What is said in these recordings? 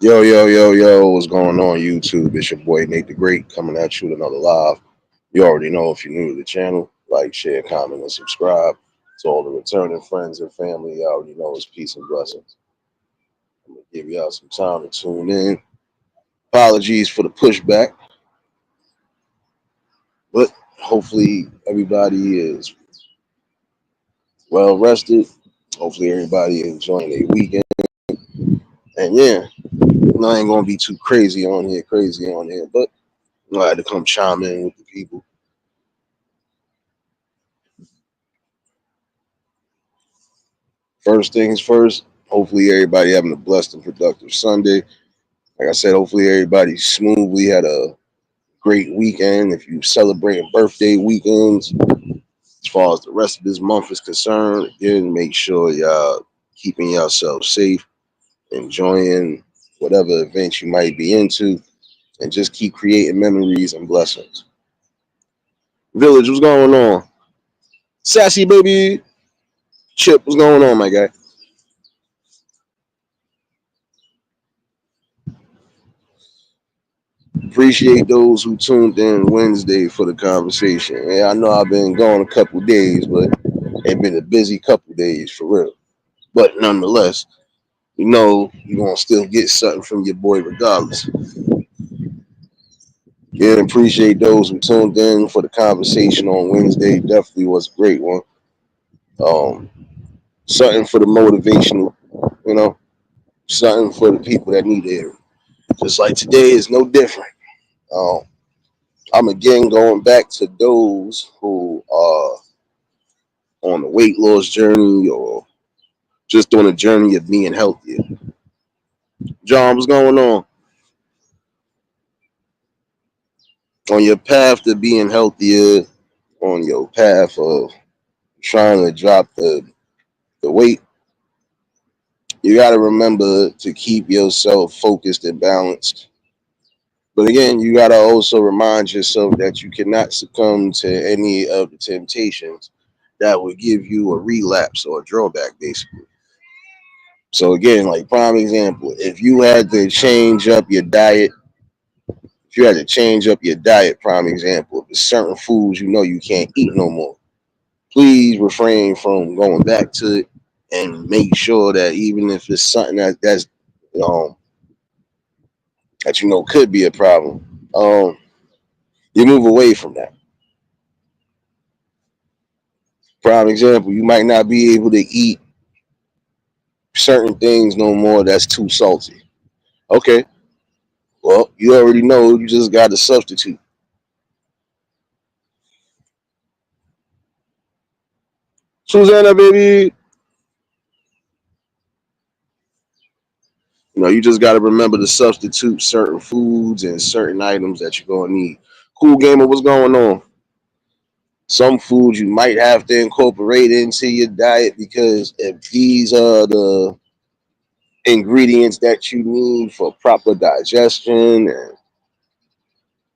Yo, yo, yo, yo, what's going on, YouTube? It's your boy Nate the Great coming at you with another live. You already know if you're new to the channel, like, share, comment, and subscribe. To all the returning friends and family, you already know it's peace and blessings. I'm going to give y'all some time to tune in. Apologies for the pushback, but hopefully everybody is well rested. Hopefully everybody enjoying their weekend. And yeah, I ain't going to be too crazy on here, but I had to come chime in with the people. First things first, hopefully everybody having a blessed and productive Sunday. Like I said, hopefully everybody smoothly had a great weekend. If you celebrating birthday weekends, as far as the rest of this month is concerned, again, make sure y'all keeping yourself safe, enjoying whatever events you might be into, and just keep creating memories and blessings. Village, what's going on? Sassy baby, Chip, what's going on, my guy? Appreciate those who tuned in Wednesday for the conversation. Yeah, I know I've been gone a couple days, but it's been a busy couple days for real. But nonetheless, you know you're gonna still get something from your boy regardless. Yeah, appreciate those who tuned in for the conversation on Wednesday. Definitely was a great one. Um, Something for the motivational, you know, something for the people that need it. Just like today is no different. Um, I'm again going back to those who are on a weight loss journey or just on a journey of being healthier. John, what's going on your path to being healthier, on your path of trying to drop the weight? You got to remember to keep yourself focused and balanced. But again, you got to also remind yourself that you cannot succumb to any of the temptations that would give you a relapse or a drawback, basically. So again, like prime example, if you had to change up your diet, if you had to change up your diet, prime example, if there's certain foods you know you can't eat no more, please refrain from going back to it and make sure that even if it's something that's um that you know could be a problem, you move away from that. Prime example, you might not be able to eat certain things no more that's too salty. Okay, well, you already know you just got to substitute. Susanna, baby, you know, you just got to remember to substitute certain foods and certain items that you're going to need. Cool gamer, what's going on? Some foods you might have to incorporate into your diet because if these are the ingredients that you need for proper digestion and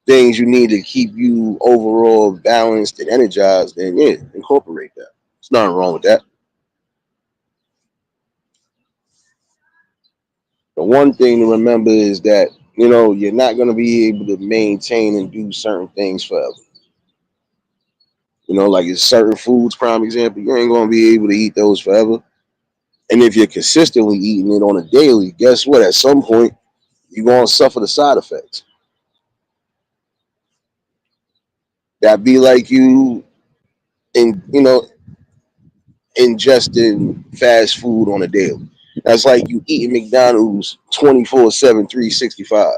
things you need to keep you overall balanced and energized, then yeah, incorporate that. There's nothing wrong with that. The one thing to remember is that, you know, you're not going to be able to maintain and do certain things forever. You know, like it's certain foods, prime example, you ain't going to be able to eat those forever. And if you're consistently eating it on a daily, guess what? At some point, you're going to suffer the side effects. That be like you ingesting fast food on a daily. That's like you eating McDonald's 24/7, 365.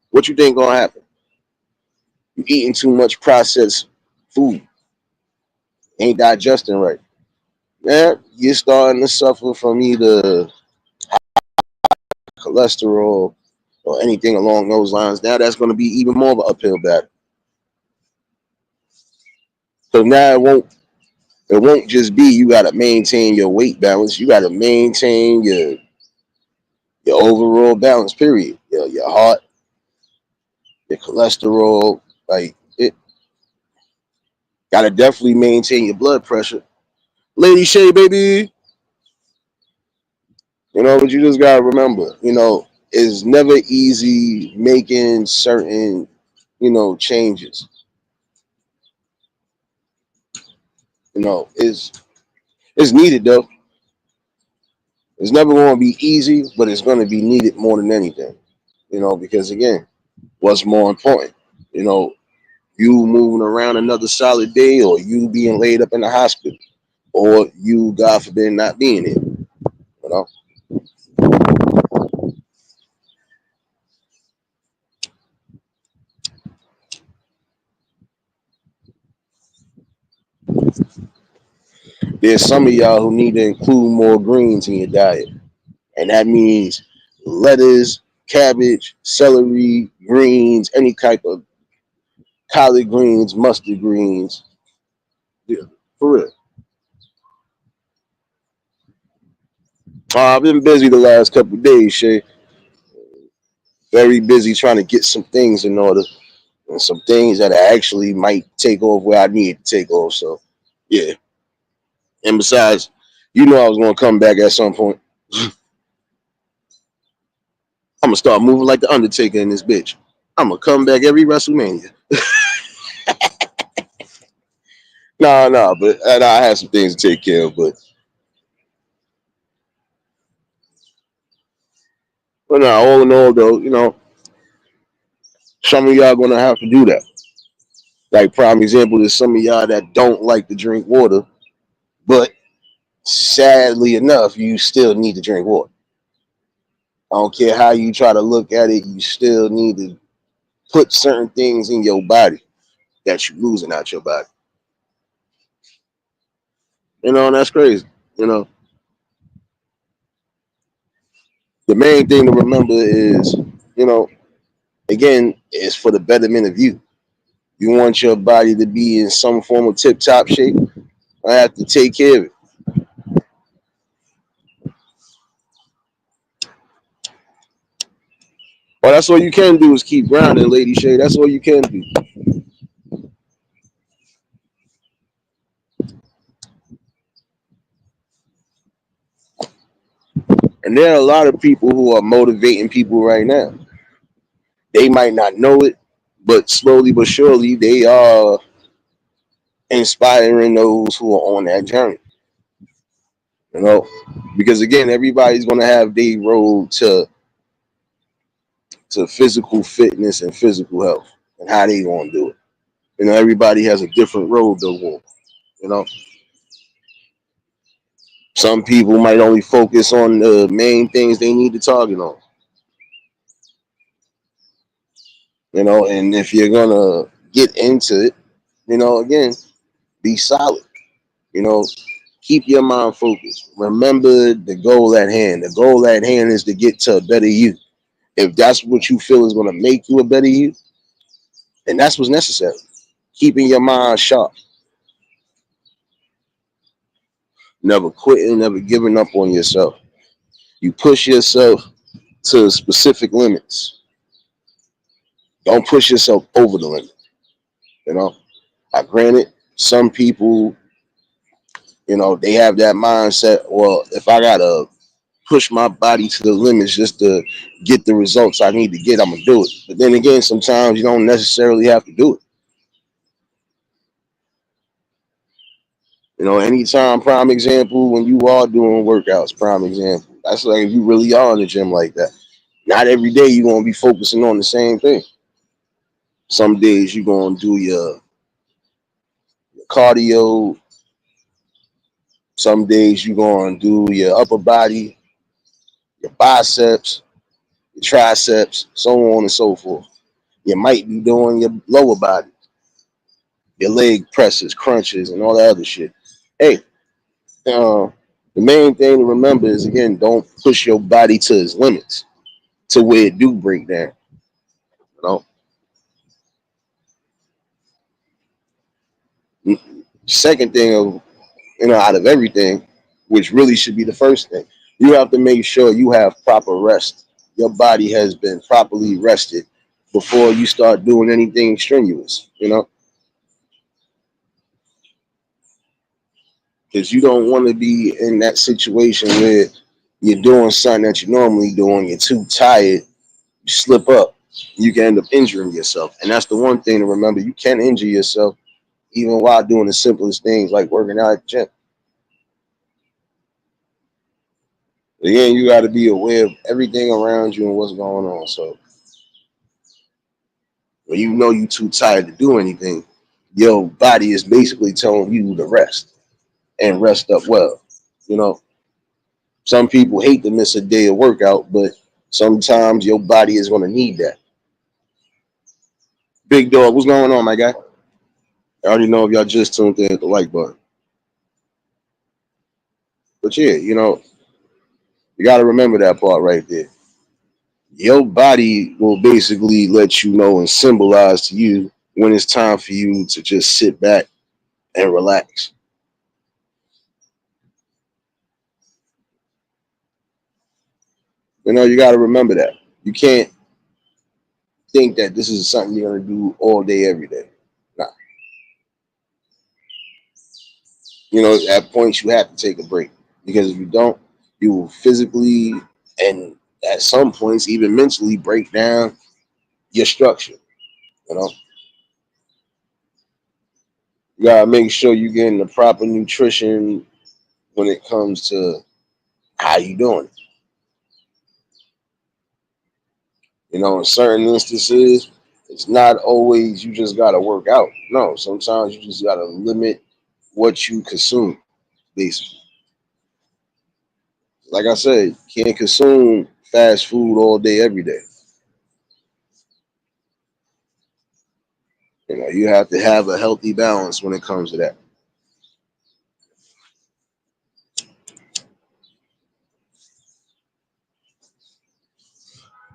What you think going to happen? You eating too much processed food. Ain't digesting right. Yeah, you're starting to suffer from either cholesterol or anything along those lines. Now that's going to be even more of an uphill battle. So now it won't just be you got to maintain your weight balance. You got to maintain your overall balance. Period. Your heart, your cholesterol, like it. Got to definitely maintain your blood pressure. Lady Shay, baby. You know, but you just got to remember. You know, it's never easy making certain, changes. It's needed though. It's never going to be easy, but it's going to be needed more than anything. Because again, what's more important? You know, you moving around another solid day, or you being laid up in the hospital, or you, God forbid, not being here. You know, there's some of y'all who need to include more greens in your diet, and that means lettuce, cabbage, celery, greens, any type of collard greens, mustard greens. Yeah, for real. I've been busy the last couple of days, Shay. Very busy trying to get some things in order, and some things that actually might take off where I need to take off. So, yeah. And besides, I was going to come back at some point. I'm going to start moving like the Undertaker in this bitch. I'm going to come back every WrestleMania. Nah, but I have some things to take care of. But nah, all in all, though, some of y'all going to have to do that. Like, prime example is some of y'all that don't like to drink water, but sadly enough, you still need to drink water. I don't care how you try to look at it, you still need to put certain things in your body that you're losing out your body. And that's crazy. You know, the main thing to remember is, you know, again, it's for the betterment of you. You want your body to be in some form of tip top shape. I have to take care of it. Well, that's all you can do is keep grounding, Lady Shay. That's all you can do. And there are a lot of people who are motivating people right now. They might not know it, but slowly but surely they are inspiring those who are on that journey. You know, because again, everybody's going to have their road to physical fitness and physical health, and how they going to do it. Everybody has a different road to walk. You know, some people might only focus on the main things they need to target on. And if you're gonna get into it, again, be solid. You know, keep your mind focused. Remember the goal at hand. The goal at hand is to get to a better you. If that's what you feel is going to make you a better you, then that's what's necessary. Keeping your mind sharp, never quitting, never giving up on yourself. You push yourself to specific limits. Don't push yourself over the limit. You know, I granted some people, they have that mindset. Well, if I gotta push my body to the limits just to get the results I need to get, I'm gonna do it. But then again, sometimes you don't necessarily have to do it. Anytime, prime example, when you are doing workouts, prime example. That's like if you really are in the gym like that. Not every day you're gonna be focusing on the same thing. Some days you're gonna do your cardio. Some days you're gonna do your upper body, your biceps, your triceps, so on and so forth. You might be doing your lower body, your leg presses, crunches, and all that other shit. Hey, uh, the main thing to remember is again, don't push your body to its limits to where it do break down. You know, second thing of out of everything, which really should be the first thing, you have to make sure you have proper rest. Your body has been properly rested before you start doing anything strenuous. Because you don't want to be in that situation where You're doing something that you normally doing, you're too tired, you slip up, you can end up injuring yourself. And that's the one thing to remember. You can injure yourself even while doing the simplest things like working out at the gym. Again, you got to be aware of everything around you and what's going on. So when you know you're too tired to do anything, your body is basically telling you to rest and rest up well. You know, some people hate to miss a day of workout, but sometimes your body is going to need that. Big dog, what's going on, my guy? I already know if y'all just tuned in at the like button. But yeah, you got to remember that part right there. Your body will basically let you know and symbolize to you when it's time for you to just sit back and relax. You got to remember that. You can't think that this is something you're going to do all day, every day. Nah. At points you have to take a break because if you don't, you will physically and at some points even mentally break down your structure. You know, you gotta make sure you're getting the proper nutrition when it comes to how you doing. In certain instances, it's not always you just gotta work out. No, sometimes you just gotta limit what you consume. Basically, like I said, you can't consume fast food all day, every day. You have to have a healthy balance when it comes to that.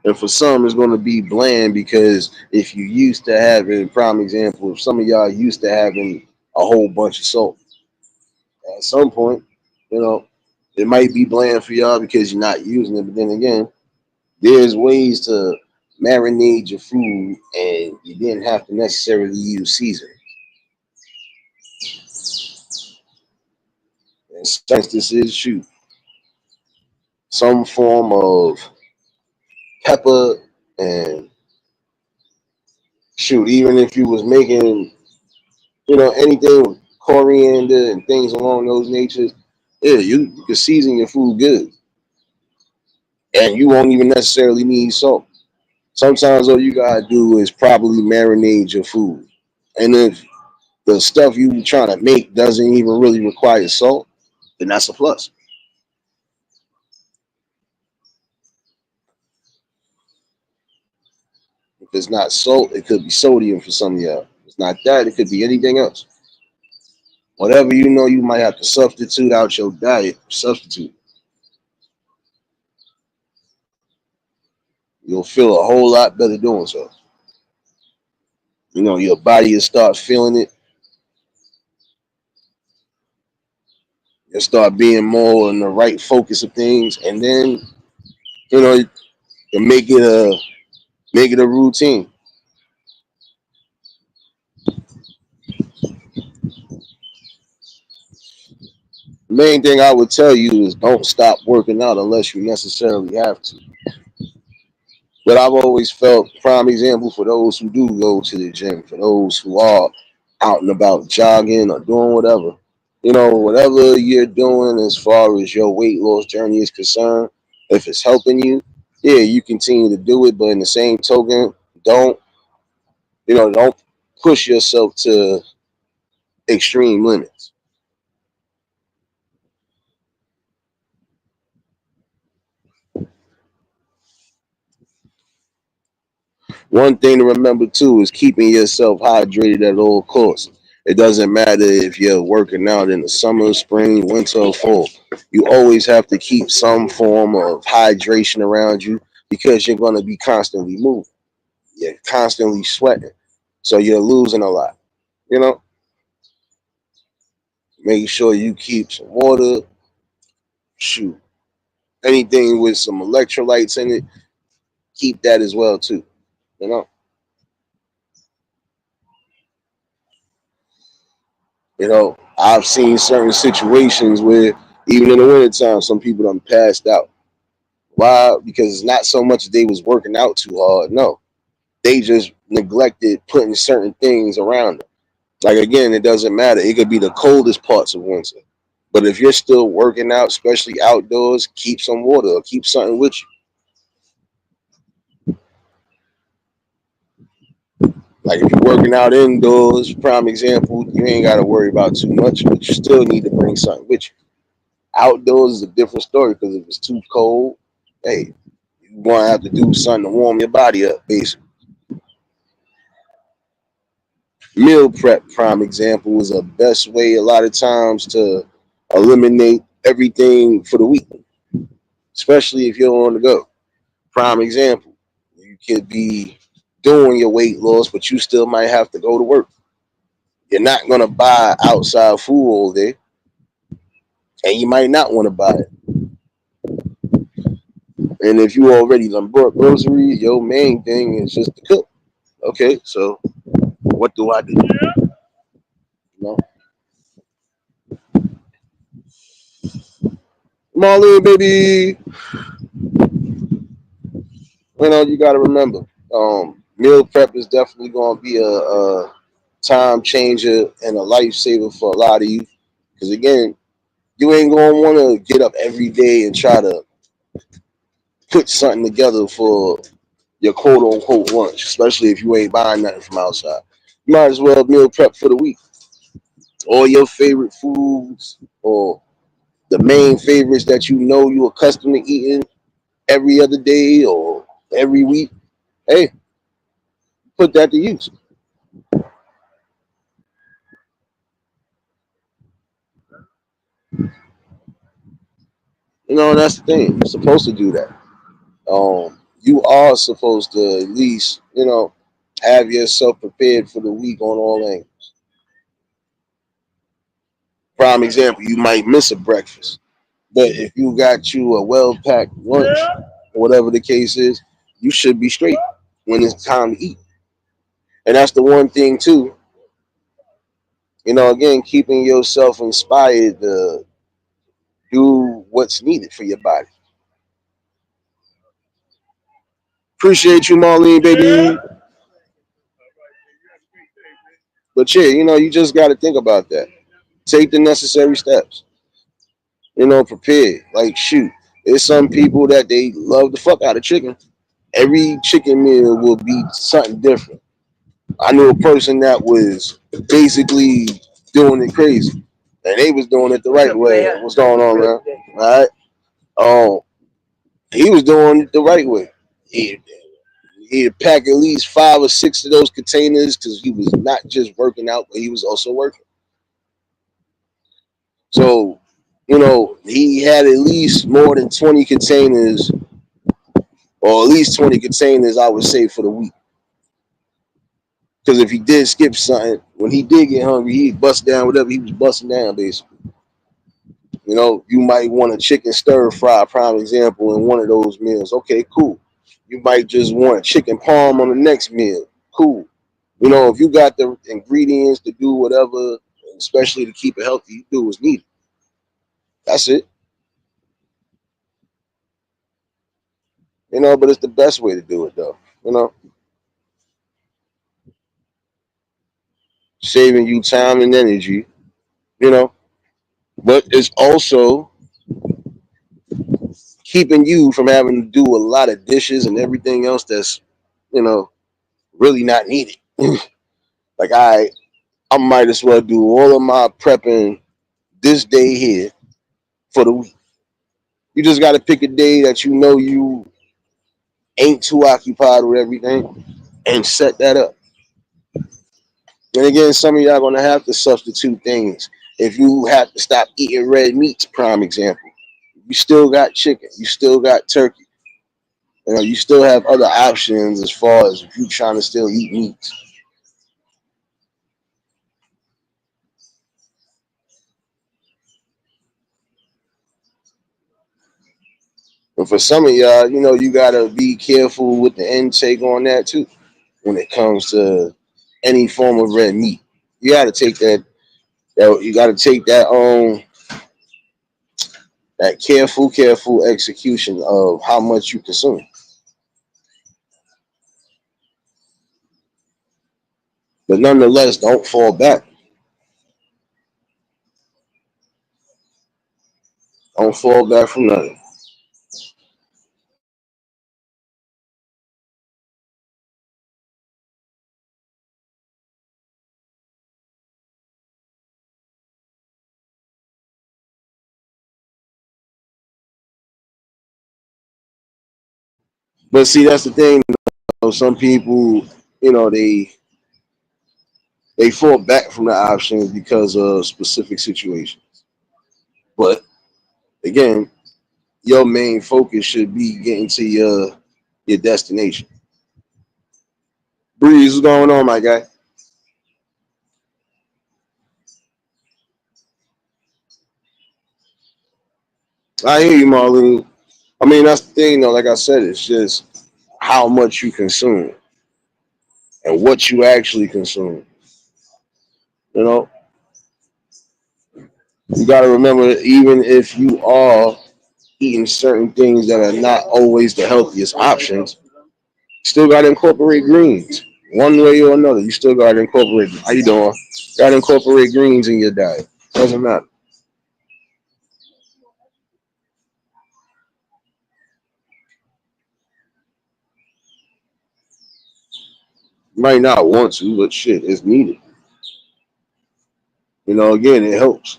And for some, it's going to be bland because if you used to having, prime example, if some of y'all used to having a whole bunch of salt, at some point, you know, it might be bland for y'all because you're not using it. But then again, there's ways to marinate your food and you didn't have to necessarily use seasoning. And since this is shoot, some form of pepper and shoot, even if you was making anything with coriander and things along those natures, yeah, you can season your food good. And you won't even necessarily need salt. Sometimes all you gotta do is probably marinate your food. And if the stuff you trying to make doesn't even really require salt, then that's a plus. If it's not salt, it could be sodium for some of y'all. If it's not that, it could be anything else. Whatever you might have to substitute out your diet, substitute. You'll feel a whole lot better doing so. Your body will start feeling it. You'll start being more in the right focus of things, and then you make it a routine. The main thing I would tell you is don't stop working out unless you necessarily have to. But I've always felt prime example for those who do go to the gym, for those who are out and about jogging or doing whatever. Whatever you're doing as far as your weight loss journey is concerned, if it's helping you, yeah, you continue to do it. But in the same token, don't don't push yourself to extreme limits. One thing to remember too is keeping yourself hydrated at all costs. It doesn't matter if you're working out in the summer, spring, winter, or fall. You always have to keep some form of hydration around you because you're going to be constantly moving. You're constantly sweating. So you're losing a lot. You know, Making sure you keep some water, shoot, anything with some electrolytes in it, keep that as well too. You know, I've seen certain situations where even in the wintertime, some people done passed out. Why? Because it's not so much they was working out too hard. No, they just neglected putting certain things around them. Like again, it doesn't matter. It could be the coldest parts of winter. But if you're still working out, especially outdoors, keep some water or keep something with you. Like if you're working out indoors, prime example, you ain't got to worry about too much, but you still need to bring something with you. Outdoors is a different story because if it's too cold, hey, you're going to have to do something to warm your body up, basically. Meal prep, prime example, is a best way a lot of times to eliminate everything for the week, especially if you're on the go. Prime example, you could be doing your weight loss, but you still might have to go to work. You're not going to buy outside food all day, and you might not want to buy it. And if you already done bought groceries, your main thing is just to cook. Okay, so what do I do? You know, Marlene, baby. You got to remember, meal prep is definitely going to be a time changer and a lifesaver for a lot of you. Because again, you ain't going to want to get up every day and try to put something together for your quote unquote lunch, especially if you ain't buying nothing from outside. You might as well meal prep for the week. All your favorite foods or the main favorites that you know you're accustomed to eating every other day or every week. Hey, put that to use. That's the thing. You're supposed to do that. You are supposed to at least, have yourself prepared for the week on all angles. Prime example, you might miss a breakfast, but if you got you a well packed lunch, whatever the case is, you should be straight when it's time to eat. And that's the one thing too. Again, keeping yourself inspired to do what's needed for your body. Appreciate you, Marlene, baby. But yeah, you just got to think about that. Take the necessary steps. Prepare. Like, shoot, there's some people that they love the fuck out of chicken. Every chicken meal will be something different. I knew a person that was basically doing it crazy, and they was doing it the right way. What's going on, man? All right. He was doing it the right way. He he'd pack at least 5 or 6 of those containers because he was not just working out, but he was also working. So, he had at least more than 20 containers, or at least 20 containers, I would say, for the week. Because if he did skip something, when he did get hungry, he'd bust down whatever he was busting down, basically. You might want a chicken stir fry, prime example, in one of those meals. Okay, cool. You might just want a chicken parm on the next meal. Cool. If you got the ingredients to do whatever, especially to keep it healthy, you do what's needed. That's it. But it's the best way to do it, though. Saving you time and energy, you know, but it's also keeping you from having to do a lot of dishes and everything else that's, you know, really not needed. Like, I might as well do all of my prepping this day here for the week. You just got to pick a day that you know you ain't too occupied with everything and set that up. And again, some of y'all gonna have to substitute things. If you have to stop eating red meats, prime example, you still got chicken, you still got turkey. You still have other options as far as if you trying to still eat meats. But for some of y'all, you gotta be careful with the intake on that too. When it comes to any form of red meat, you gotta take that. You gotta take that That careful execution of how much you consume. But nonetheless, don't fall back. Don't fall back from nothing. But see, that's the thing. Some people, you know, they fall back from the options because of specific situations. But again, your main focus should be getting to your destination. Breeze, what's going on, my guy? I hear you, Marlene. I mean, that's the thing, though. Like I said, it's just how much you consume and what you actually consume. You know, you got to remember, even if you are eating certain things that are not always the healthiest options, still got to incorporate greens one way or another. You still got to incorporate. How you doing? Got to incorporate greens in your diet. Doesn't matter. You might not want to, but shit, it's needed. You know, again, it helps.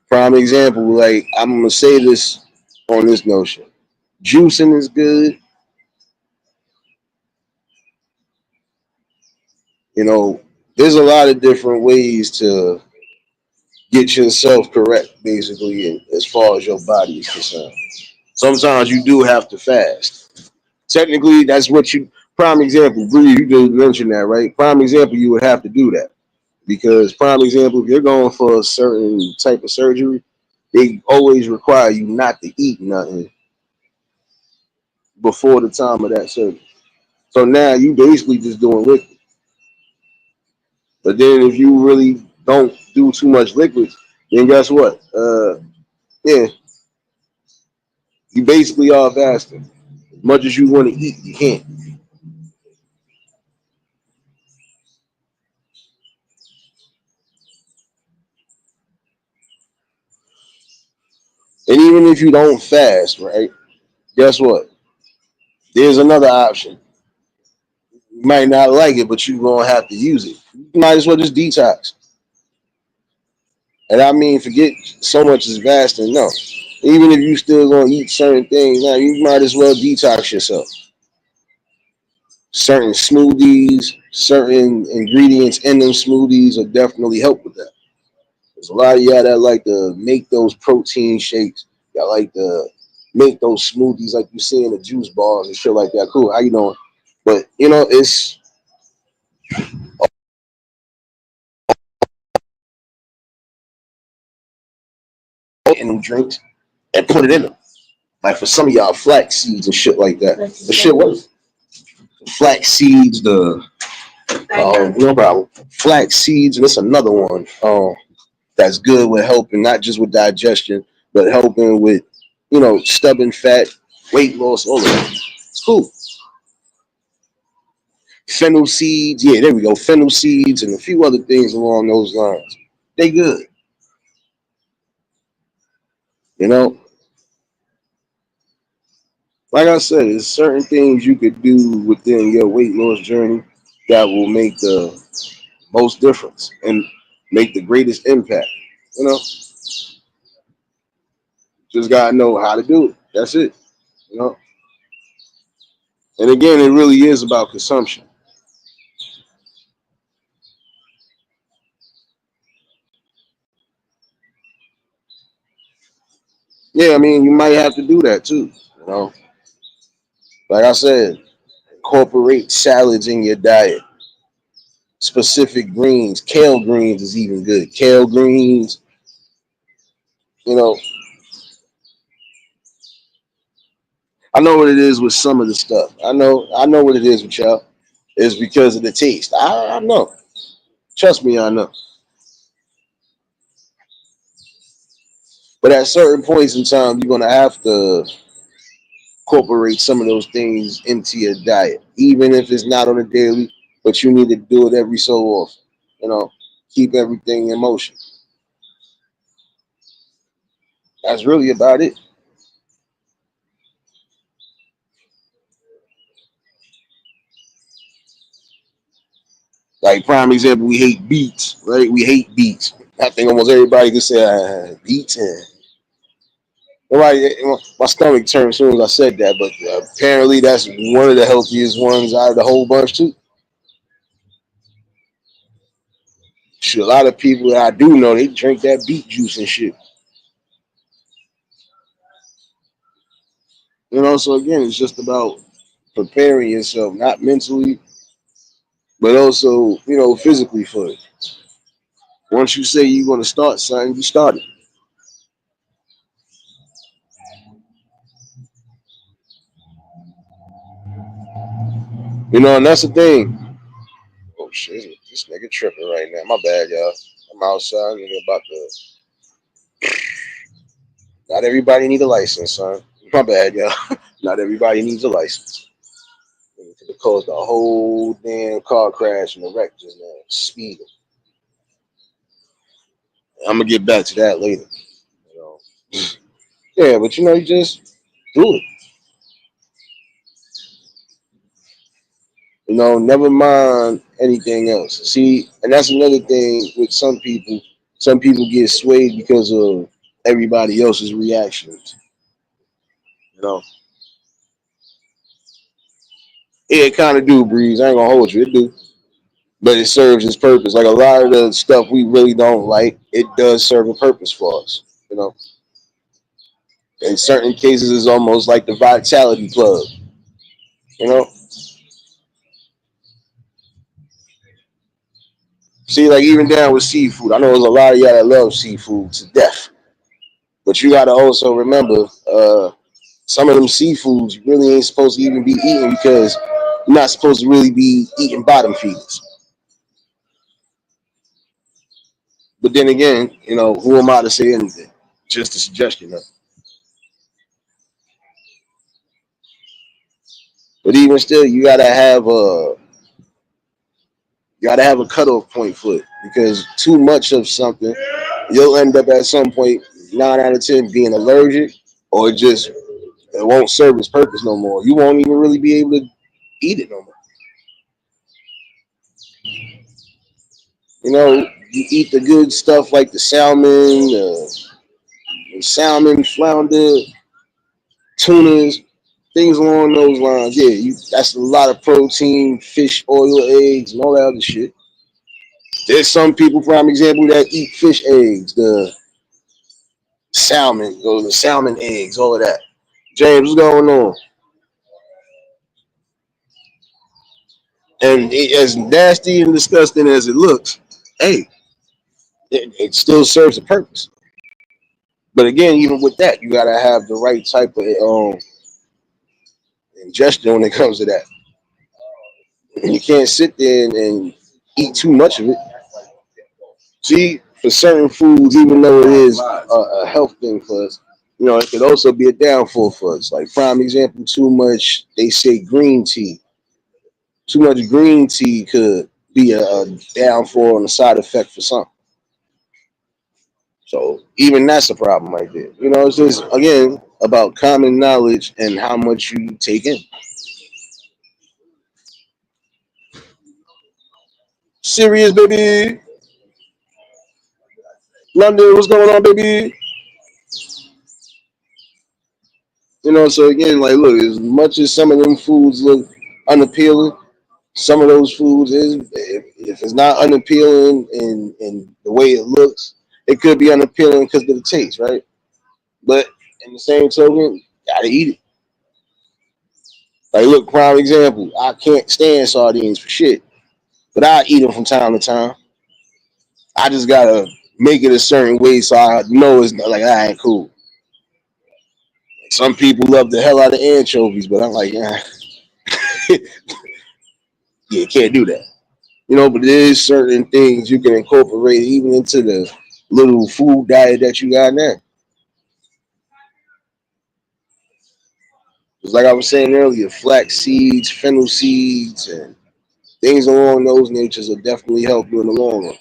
Prime example, like I'm gonna say this on this notion. Juicing is good. You know, there's a lot of different ways to get yourself correct, basically, as far as your body is concerned. Sometimes you do have to fast. Technically, that's what you. Prime example, Bree, you just mentioned that, right? Prime example, you would have to do that because prime example, if you're going for a certain type of surgery, they always require you not to eat nothing before the time of that surgery. So now you basically just doing liquid. But then if you really don't do too much liquids, then guess what? Yeah, you basically are fasting. As much as you want to eat, you can't. And even if you don't fast, right? Guess what? There's another option. You might not like it, but you're gonna have to use it. You might as well just detox. And I mean, forget so much as fasting. No, even if you still gonna eat certain things, now you might as well detox yourself. Certain smoothies, certain ingredients in them smoothies will definitely help with that. There's a lot of y'all that like to make those protein shakes. Y'all like to make those smoothies like you see in the juice bars and shit like that. Cool, how you doing? But you know, it's in them drinks and put it in them. Like for some of y'all, flax seeds and shit like that. The shit was flax seeds. The no problem. Flax seeds, and it's another one. That's good with helping not just with digestion, but helping with stubborn fat, weight loss, all of that. It's cool. Fennel seeds, yeah, there we go. Fennel seeds and a few other things along those lines. They good, you know. Like I said, there's certain things you could do within your weight loss journey that will make the most difference and make the greatest impact. You know, just gotta know how to do it. That's it. You know, and again, it really is about consumption. Yeah, I mean, you might have to do that too. You know, like I said, incorporate salads in your diet. Specific greens, kale greens is even good. Kale greens, you know, I know what it is with some of the stuff. I know what it is with y'all. It's because of the taste. I know. Trust me, I know. But at certain points in time, you're gonna have to incorporate some of those things into your diet, even if it's not on a daily. But you need to do it every so often. You know, keep everything in motion. That's really about it. Like prime example, we hate beets, right? We hate beets. I think almost everybody can say beets. Nobody, my stomach turned as soon as I said that, but apparently that's one of the healthiest ones out of the whole bunch too. Shit, a lot of people that I do know they drink that beet juice and shit. You know, so again, it's just about preparing yourself, not mentally, but also physically for it. Once you say you're gonna start something, you start it. And that's the thing. Oh shit, this nigga tripping right now. My bad, y'all. I'm outside, nigga, about to. Not everybody need a license, son. My bad, y'all. Not everybody needs a license. It could have caused a whole damn car crash and a wreck just now. Speeding. I'm gonna get back to that later. You know. Yeah, but you just do it. Never mind anything else. See, and that's another thing with some people. Some people get swayed because of everybody else's reactions. You know, yeah, it kind of do, Breeze. I ain't gonna hold you, it do, but it serves its purpose. Like a lot of the stuff we really don't like, it does serve a purpose for us. You know, in certain cases, it's almost like the vitality plug. You know, see, like even down with seafood, I know there's a lot of y'all that love seafood to death, but you got to also remember, some of them seafoods you really ain't supposed to even be eating because you're not supposed to really be eating bottom feeders. But then again, who am I to say anything? Just a suggestion. But even still, you gotta have a cutoff point for it because too much of something, you'll end up at some point 9 out of 10 being allergic, or just it won't serve its purpose no more. You won't even really be able to eat it no more. You eat the good stuff like the salmon, flounder, tunas, things along those lines. Yeah, that's a lot of protein, fish oil, eggs, and all that other shit. There's some people, prime example, that eat fish eggs, the salmon, or the salmon eggs, all of that. James, what's going on? And as nasty and disgusting as it looks, hey, it still serves a purpose. But again, even with that, you gotta have the right type of ingestion when it comes to that. You can't sit there and eat too much of it. See, for certain foods, even though it is a health thing for us, it could also be a downfall for us. Like prime example, too much. They say green tea. Too much green tea could be a downfall and a side effect for some. So even that's a problem right there. It's just again about common knowledge and how much you take in. Serious, baby. London, what's going on, baby? So again, like, look, as much as some of them foods look unappealing, some of those foods is if it's not unappealing in the way it looks, it could be unappealing because of the taste, right? But in the same token, gotta eat it. Like, look, prime example. I can't stand sardines for shit, but I eat them from time to time. I just gotta make it a certain way so I know it's not like I ain't cool. Some people love the hell out of anchovies, but I'm like, yeah, yeah, can't do that. But there is certain things you can incorporate even into the little food diet that you got now. Just like I was saying earlier, flax seeds, fennel seeds, and things along those natures will definitely help you in the long run.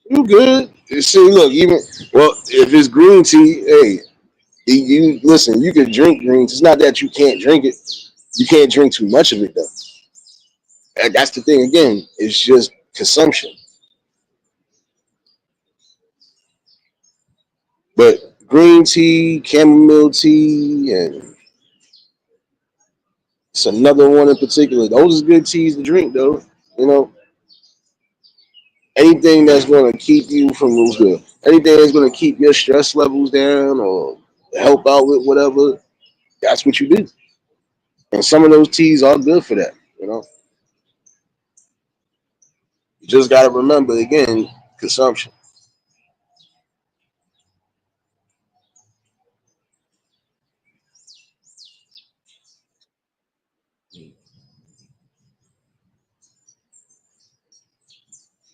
You good? See, look, even if it's green tea, hey, you listen. You can drink greens. It's not that you can't drink it. You can't drink too much of it though. And that's the thing. Again, it's just consumption. But green tea, chamomile tea, and it's another one in particular. Those are good teas to drink though. You know, anything that's going to keep you from what's good, anything that's going to keep your stress levels down or help out with whatever, that's what you do. And some of those teas are good for that. You just got to remember again, consumption.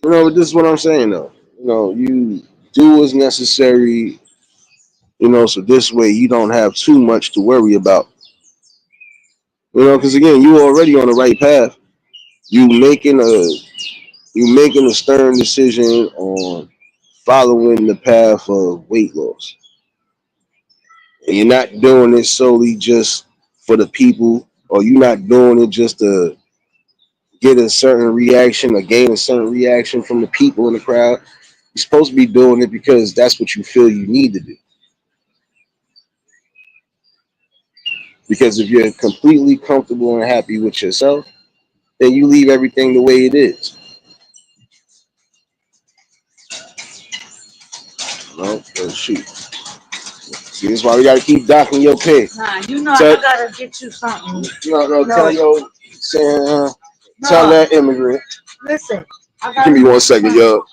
But this is what I'm saying though. You do what's necessary. So this way you don't have too much to worry about. Because again, you already on the right path. You making a you making a stern decision on following the path of weight loss. And you're not doing it solely just for the people, or you're not doing it just to get a certain reaction or gain a certain reaction from the people in the crowd. You're supposed to be doing it because that's what you feel you need to do. Because if you're completely comfortable and happy with yourself, then you leave everything the way it is. Shoot. See, that's why we gotta keep docking your pig. Nah, I gotta get you something. No, tell your saying, tell that immigrant. Listen, give me 1 second, yo.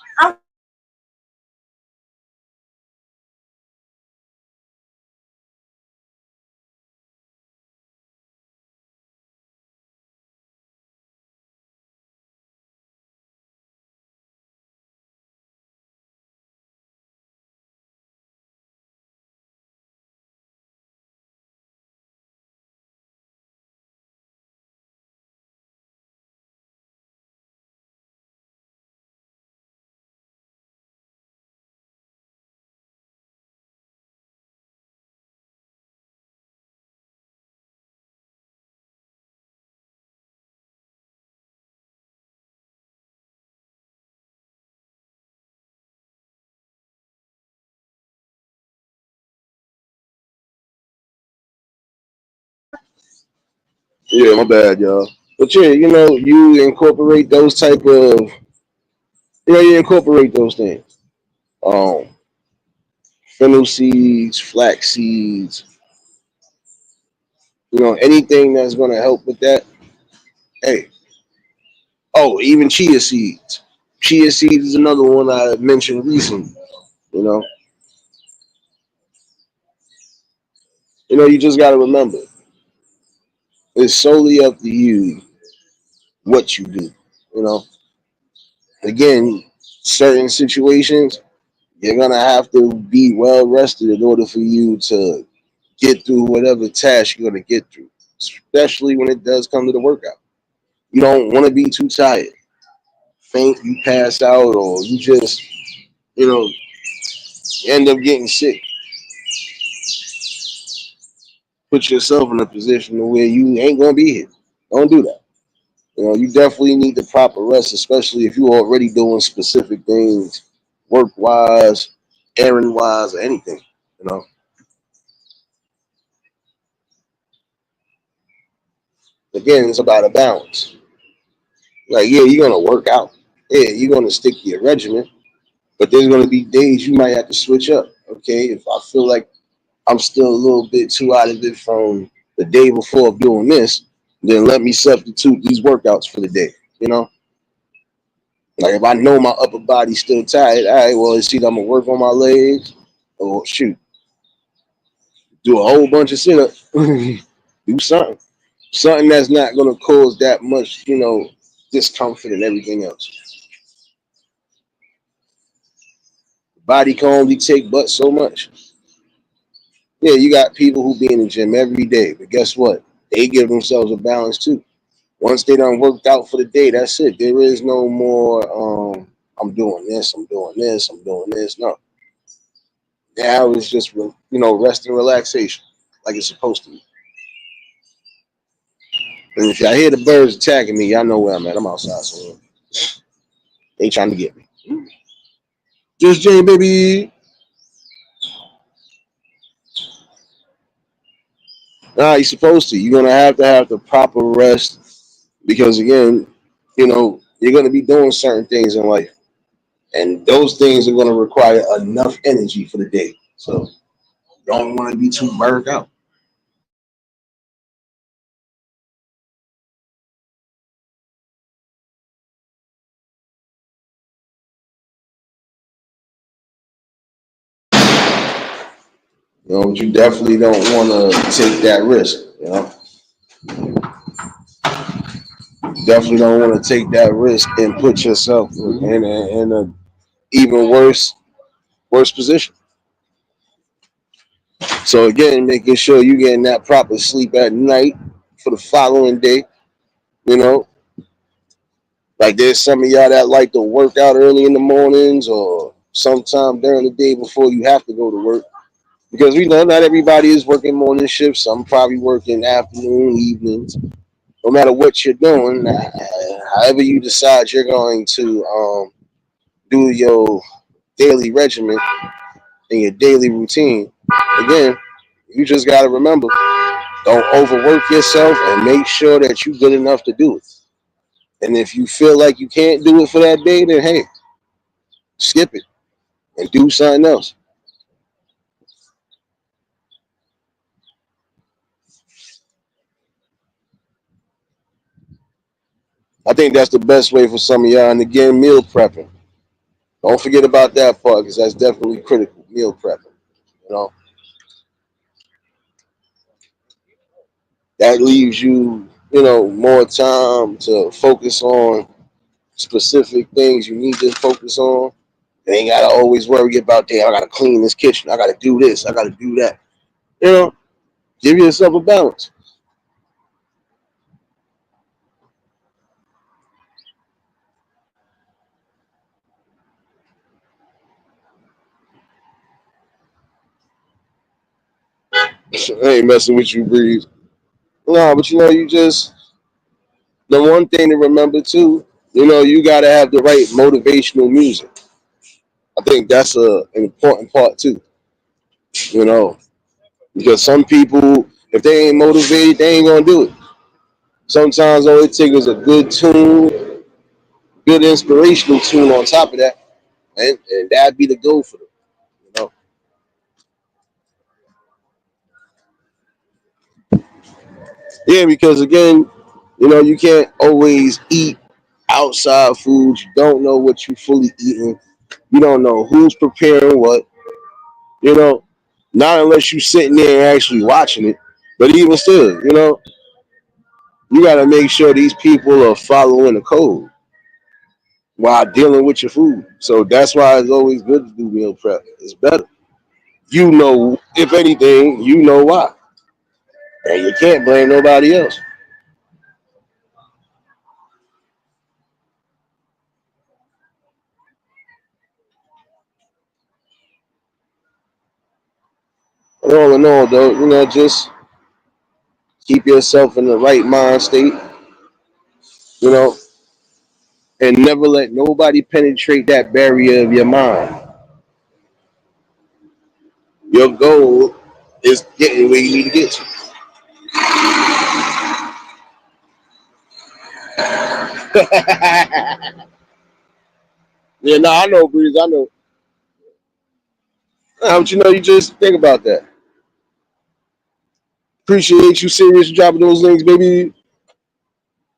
Yeah, my bad, y'all. But yeah, you incorporate those type of, you incorporate those things. Um, Fennel seeds, flax seeds, anything that's going to help with that. Hey, oh, even chia seeds. Chia seeds is another one I mentioned recently. You know, you just got to remember, it's solely up to you what you do. You know, again, certain situations you're gonna have to be well rested in order for you to get through whatever task you're gonna get through, especially when it does come to the workout. You don't want to be too tired, faint, you pass out, or you just, you know, end up getting sick. Put yourself in a position where you ain't gonna be here. Don't do that. You definitely need the proper rest, especially if you're already doing specific things, work wise, errand wise, or anything. You know, again, it's about a balance. Like, yeah, you're gonna work out. Yeah, you're gonna stick to your regimen, but there's gonna be days you might have to switch up. Okay, if I feel like I'm still a little bit too out of it from the day before of doing this, then let me substitute these workouts for the day. You know, like if I know my upper body's still tired, all right, well, it's either I'm gonna work on my legs or shoot, do a whole bunch of sit-ups. Do something that's not going to cause that much, discomfort and everything else. Body can only take but so much. Yeah, you got people who be in the gym every day, but guess what? They give themselves a balance too. Once they done worked out for the day, that's it. There is no more. I'm doing this. I'm doing this. I'm doing this. No, now it's just rest and relaxation, like it's supposed to be. And if y'all hear the birds attacking me, y'all know where I'm at. I'm outside, so they trying to get me. Just Jay, baby. Nah, you're supposed to. You're gonna have the proper rest because again, you're gonna be doing certain things in life, and those things are gonna require enough energy for the day. So you don't want to be too burnt out. But you definitely don't want to take that risk. Definitely don't want to take that risk and put yourself in a even worse position. So again, making sure you getting that proper sleep at night for the following day. You know, like there's some of y'all that like to work out early in the mornings or sometime during the day before you have to go to work. Because we know not everybody is working morning shifts. Some probably working afternoon, evenings. No matter what you're doing, however you decide you're going to do your daily regimen and your daily routine, again, you just got to remember, don't overwork yourself and make sure that you're good enough to do it. And if you feel like you can't do it for that day, then hey, skip it and do something else. I think that's the best way for some of y'all. And again, meal prepping. Don't forget about that part because that's definitely critical. Meal prepping. You know, that leaves you, more time to focus on specific things you need to focus on. You ain't gotta always worry about, damn, I gotta clean this kitchen. I gotta do this. I gotta do that. You know, give yourself a balance. I ain't messing with you, Breeze. No, but you just the one thing to remember too. You gotta have the right motivational music. I think that's an important part too. You know, because some people, if they ain't motivated, they ain't gonna do it. Sometimes all it takes is a good tune, good inspirational tune on top of that, and that'd be the goal for them. You know, yeah, because again, you can't always eat outside foods. You don't know what you're fully eating. You don't know who's preparing what. You know, not unless you're sitting there and actually watching it. But even still, you got to make sure these people are following the code while dealing with your food. So that's why it's always good to do meal prep. It's better. If anything, you know why. And you can't blame nobody else. But all in all, though, just keep yourself in the right mind state, you know, and never let nobody penetrate that barrier of your mind. Your goal is getting where you need to get to. Yeah, no, I know, Breeze. I know. But you just think about that. Appreciate you serious dropping those links, baby.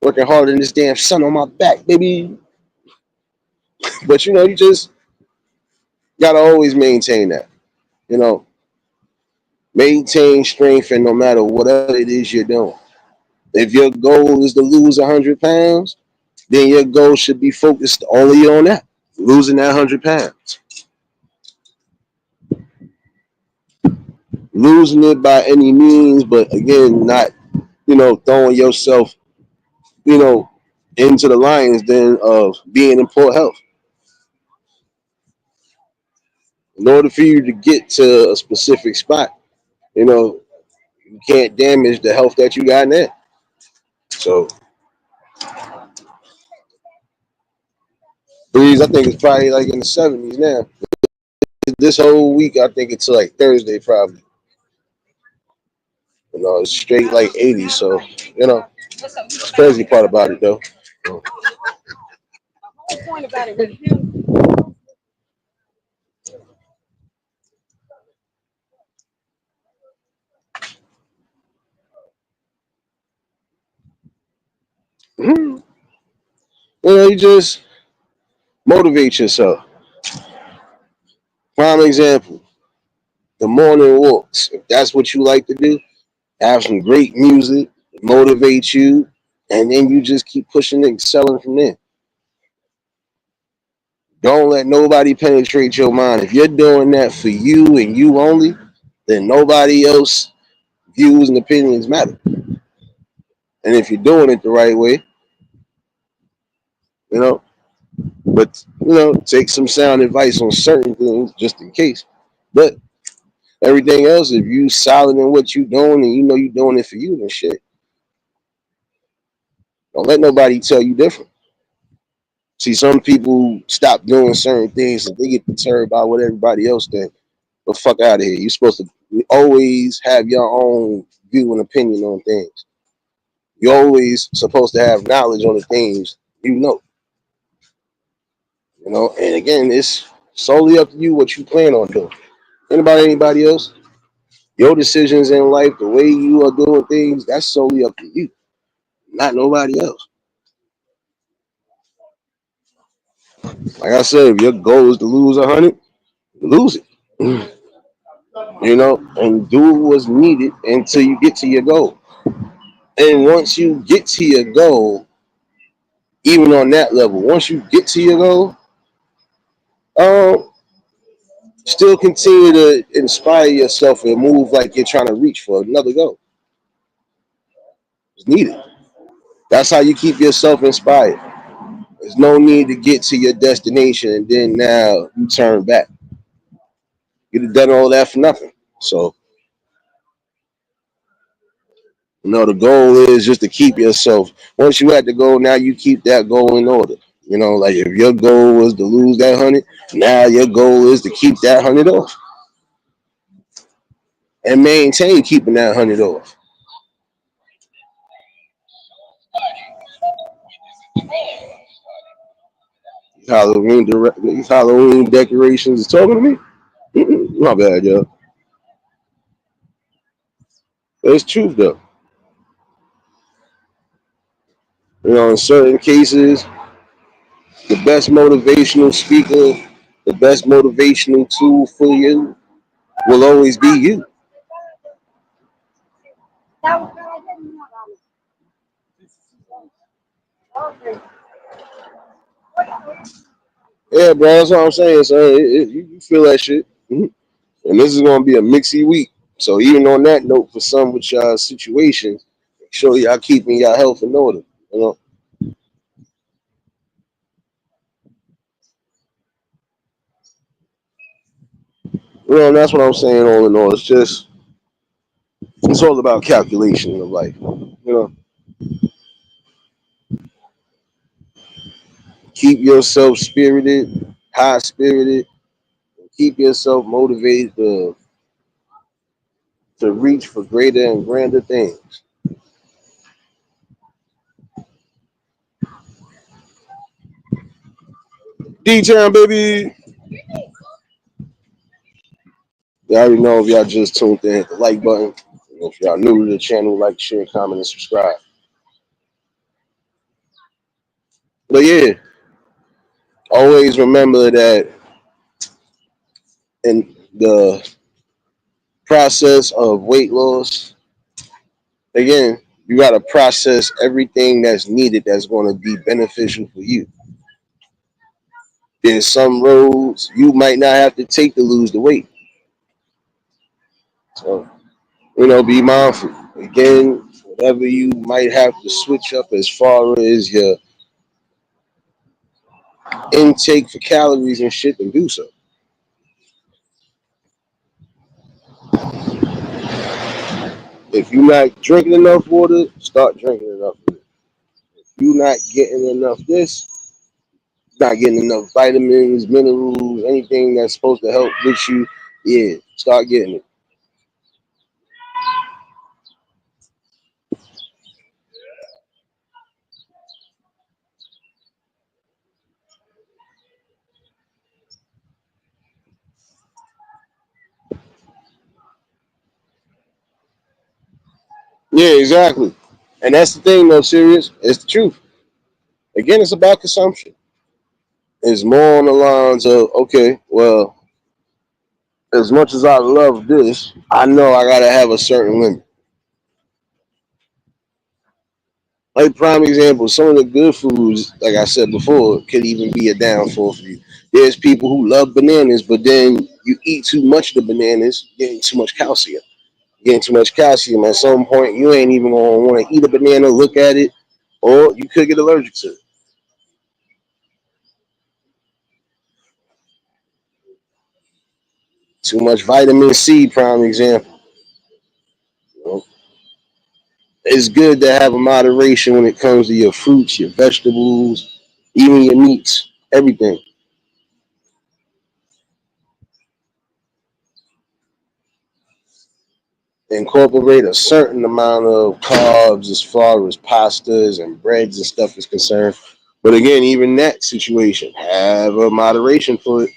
Working harder than this damn sun on my back, baby. But you just gotta always maintain that. you know, maintain strength and no matter whatever it is you're doing. If your goal is to lose 100 pounds, then your goal should be focused only on that, losing that 100 pounds. Losing it by any means, but again, not, throwing yourself, you know, into the lion's den of being in poor health. In order for you to get to a specific spot, you know, you can't damage the health that you got now. So, Breeze, I think it's probably like in the 70s now. This whole week, I think it's like Thursday, probably. It's straight like 80s. So, it's crazy part about it, though. So, you just motivate yourself. Prime example, the morning walks. If that's what you like to do, have some great music, motivate you, and then you just keep pushing and excelling from there. Don't let nobody penetrate your mind. If you're doing that for you and you only, then nobody else views and opinions matter. And if you're doing it the right way, you know, but take some sound advice on certain things just in case. But everything else, if you solid in what you doing and you know you're doing it for you, then shit. Don't let nobody tell you different. See, some people stop doing certain things and they get deterred by what everybody else thinks. But fuck out of here. You're supposed to always have your own view and opinion on things. You're always supposed to have knowledge on the things you know. And again, it's solely up to you what you plan on doing. Anybody else? Your decisions in life, the way you are doing things, that's solely up to you, not nobody else. Like I said, if your goal is to lose 100, lose it. And do what's needed until you get to your goal. And once you get to your goal, even on that level, once you get to your goal, um, still continue to inspire yourself and move like you're trying to reach for another goal. It's needed. That's how you keep yourself inspired. There's no need to get to your destination and then now you turn back. You'd have done all that for nothing. So, the goal is just to keep yourself. Once you had the goal, now you keep that goal in order. Like if your goal was to lose that 100, now your goal is to keep that 100 off and maintain keeping that 100 off. These Halloween decorations is talking to me. My bad, yo. It's truth though. In certain cases, the best motivational speaker, the best motivational tool for you will always be you. Yeah, bro, that's what I'm saying. So you feel that shit. And this is gonna be a mixy week. So even on that note, for some with y'all situations, make sure y'all keeping y'all health in order. You know, and that's what I'm saying. All in all, it's all about calculation of life. Keep yourself spirited, high spirited. Keep yourself motivated to reach for greater and grander things. D-Town, baby. You already know if y'all just tuned in, hit the like button. If y'all new to the channel, like, share, comment, and subscribe. But yeah, always remember that in the process of weight loss, again, you got to process everything that's needed that's going to be beneficial for you. There's some roads you might not have to take to lose the weight. So, be mindful. Again, whatever you might have to switch up as far as your intake for calories and shit, then do so. If you're not drinking enough water, start drinking enough water. If you're not getting enough this, not getting enough vitamins, minerals, anything that's supposed to help with you, yeah, start getting it. Yeah, exactly. And that's the thing, though, serious. It's the truth. Again, it's about consumption. It's more on the lines of, okay, well, as much as I love this, I know I gotta have a certain limit. Like prime example, some of the good foods, like I said before, could even be a downfall for you. There's people who love bananas, but then you eat too much of the bananas, getting too much calcium. Getting too much calcium, at some point you ain't even gonna want to eat a banana, look at it, or you could get allergic to it. Too much vitamin C, prime example. You know, it's good to have a moderation when it comes to your fruits, your vegetables, even your meats, everything. Incorporate a certain amount of carbs as far as pastas and breads and stuff is concerned. But again, even that situation, have a moderation for it.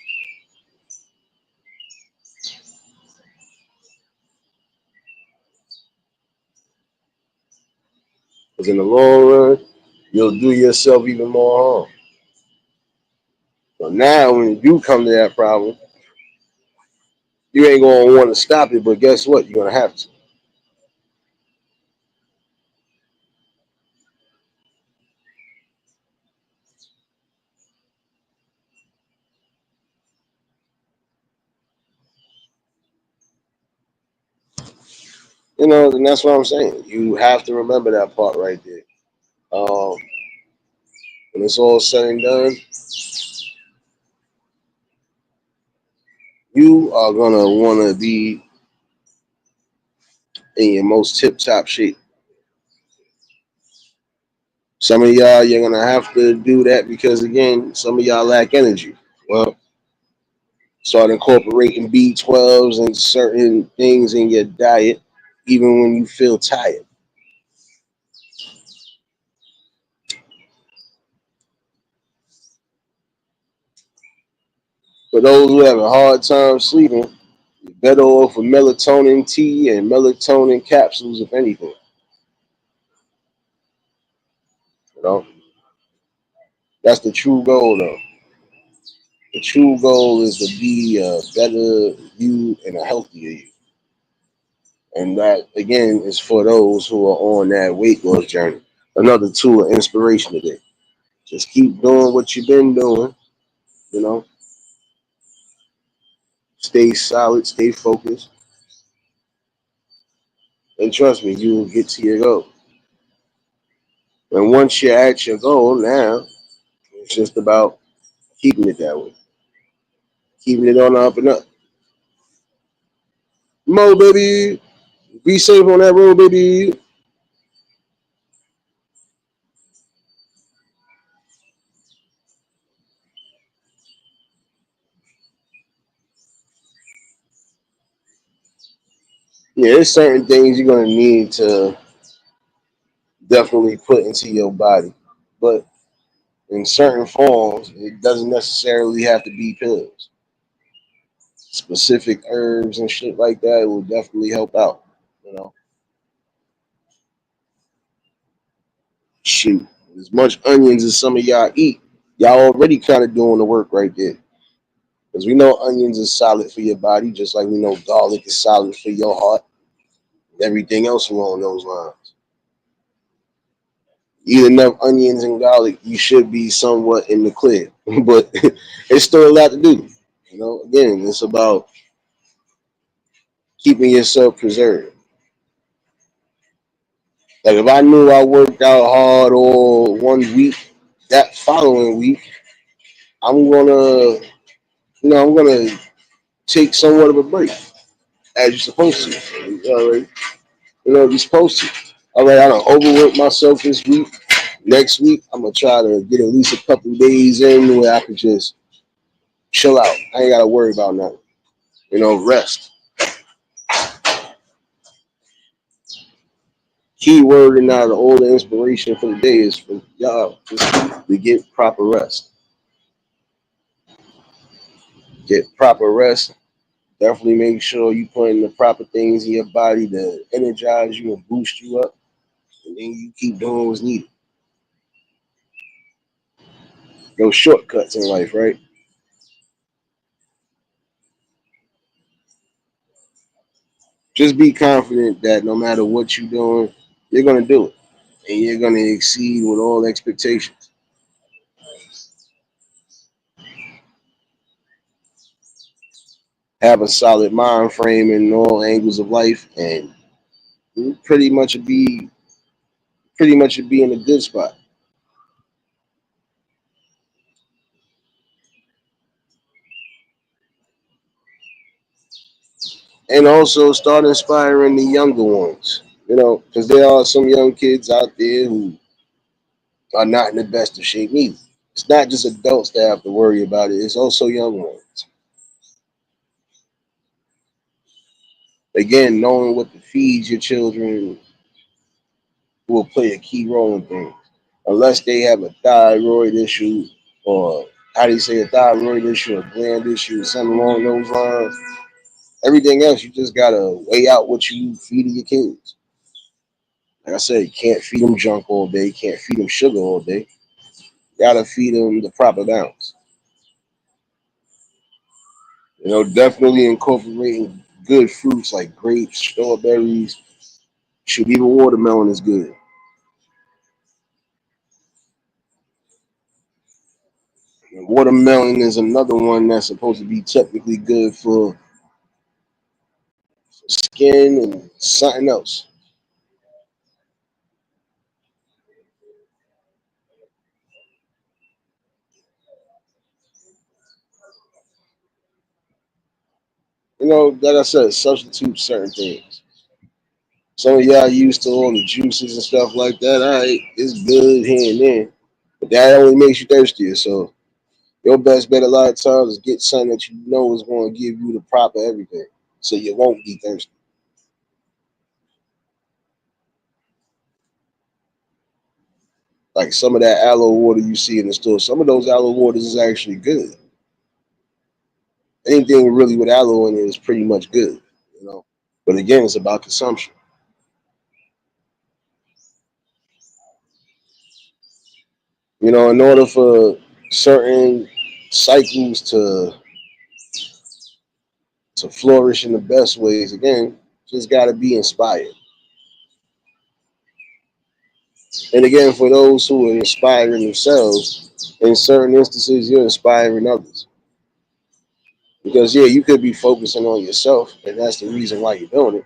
Because in the long run, you'll do yourself even more harm. So now, when you do come to that problem, you ain't gonna want to stop it. But guess what? You're gonna have to. And that's what I'm saying. You have to remember that part right there. Um, when it's all said and done, you are gonna want to be in your most tip top shape. Some of y'all, you're gonna have to do that because again, some of y'all lack energy. Well, start incorporating B12s and certain things in your diet, even when you feel tired. For those who have a hard time sleeping, you're better off with melatonin tea and melatonin capsules, if anything. You know, that's the true goal, though. The true goal is to be a better you and a healthier you. And that, again, is for those who are on that weight loss journey. Another tool of inspiration today. Just keep doing what you've been doing, you know, stay solid, stay focused, and trust me, you will get to your goal. And once you're at your goal, now it's just about keeping it that way, keeping it on the up and up. Mo, baby, be safe on that road, baby. Yeah, there's certain things you're gonna need to definitely put into your body, but in certain forms, it doesn't necessarily have to be pills. Specific herbs and shit like that will definitely help out. You know, shoot, as much onions as some of y'all eat, y'all already kind of doing the work right there. Because we know onions is solid for your body, just like we know garlic is solid for your heart and everything else along those lines. Eat enough onions and garlic, you should be somewhat in the clear. But it's still a lot to do. Again, it's about keeping yourself preserved. Like if I knew I worked out hard all 1 week, that following week, I'm gonna, I'm gonna take somewhat of a break, as you're supposed to. All right, you're supposed to. All right, I don't overwork myself this week. Next week, I'm gonna try to get at least a couple of days in where I can just chill out. I ain't gotta worry about nothing. Rest. Key word and now all the inspiration for the day is for y'all just to get proper rest. Get proper rest. Definitely make sure you put in the proper things in your body to energize you and boost you up. And then you keep doing what's needed. No shortcuts in life, right? Just be confident that no matter what you're doing, you're gonna do it. And you're gonna exceed with all expectations. Have a solid mind frame in all angles of life and you pretty much be in a good spot. And also start inspiring the younger ones. Because there are some young kids out there who are not in the best of shape neither. It's not just adults that have to worry about it, it's also young ones. Again, knowing what to feed your children will play a key role in things. Unless they have a thyroid issue or how do you say a thyroid issue, a gland issue, something along those lines. Everything else, you just gotta weigh out what you feed your kids. Like I said, you can't feed them junk all day, you can't feed them sugar all day. You gotta feed them the proper balance. Definitely incorporating good fruits like grapes, strawberries, should even watermelon is good. And watermelon is another one that's supposed to be technically good for skin and something else. Like I said, substitute certain things. Some of y'all used to all the juices and stuff like that. All right, it's good here and there, but that only makes you thirstier. So your best bet a lot of times is get something that you know is going to give you the proper everything, so you won't be thirsty. Like some of that aloe water you see in the store, some of those aloe waters is actually good. Anything really with aloe in it is pretty much good, you know. But again, it's about consumption. In order for certain cycles to flourish in the best ways, again, just got to be inspired. And again, for those who are inspiring themselves, in certain instances, you're inspiring others. Because yeah, you could be focusing on yourself, and that's the reason why you're doing it.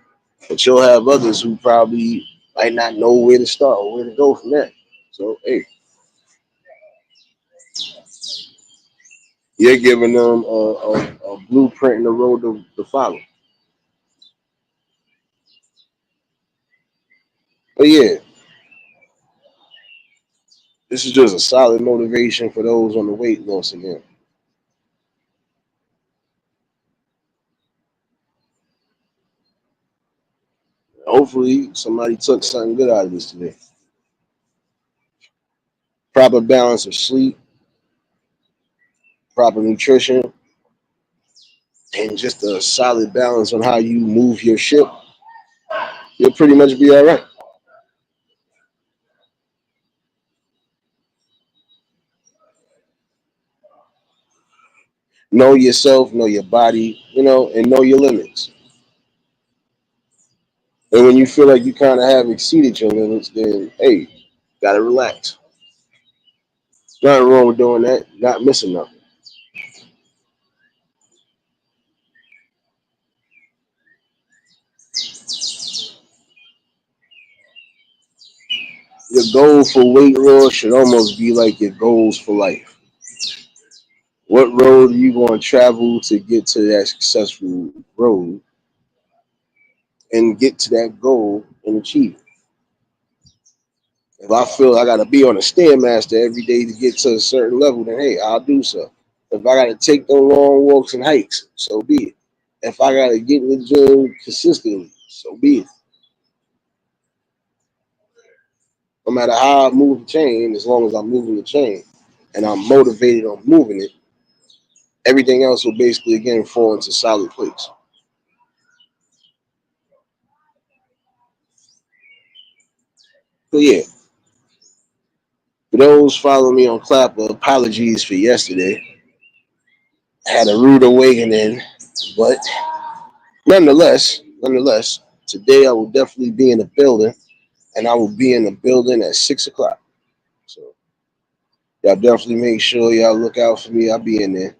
But you'll have others who probably might not know where to start or where to go from there. So hey, you're giving them a blueprint and a road to follow. But yeah, this is just a solid motivation for those on the weight loss again. Hopefully, somebody took something good out of this today. Proper balance of sleep, proper nutrition, and just a solid balance on how you move your ship, you'll pretty much be all right. Know yourself, know your body, and know your limits. And when you feel like you kind of have exceeded your limits, then hey, gotta relax. Nothing wrong with doing that. Not missing nothing. Your goal for weight loss should almost be like your goals for life. What road are you going to travel to get to that successful road and get to that goal and achieve it? If I feel I got to be on a stairmaster every day to get to a certain level, then hey, I'll do so. If I got to take those long walks and hikes, so be it. If I got to get in the gym consistently, so be it. No matter how I move the chain, as long as I'm moving the chain and I'm motivated on moving it, everything else will basically again fall into solid place. But yeah, for those following me on Clapper, apologies for yesterday. I had a rude awakening, but nonetheless, today I will definitely be in the building, and I will be in the building at 6 o'clock. So y'all definitely make sure y'all look out for me. I'll be in there.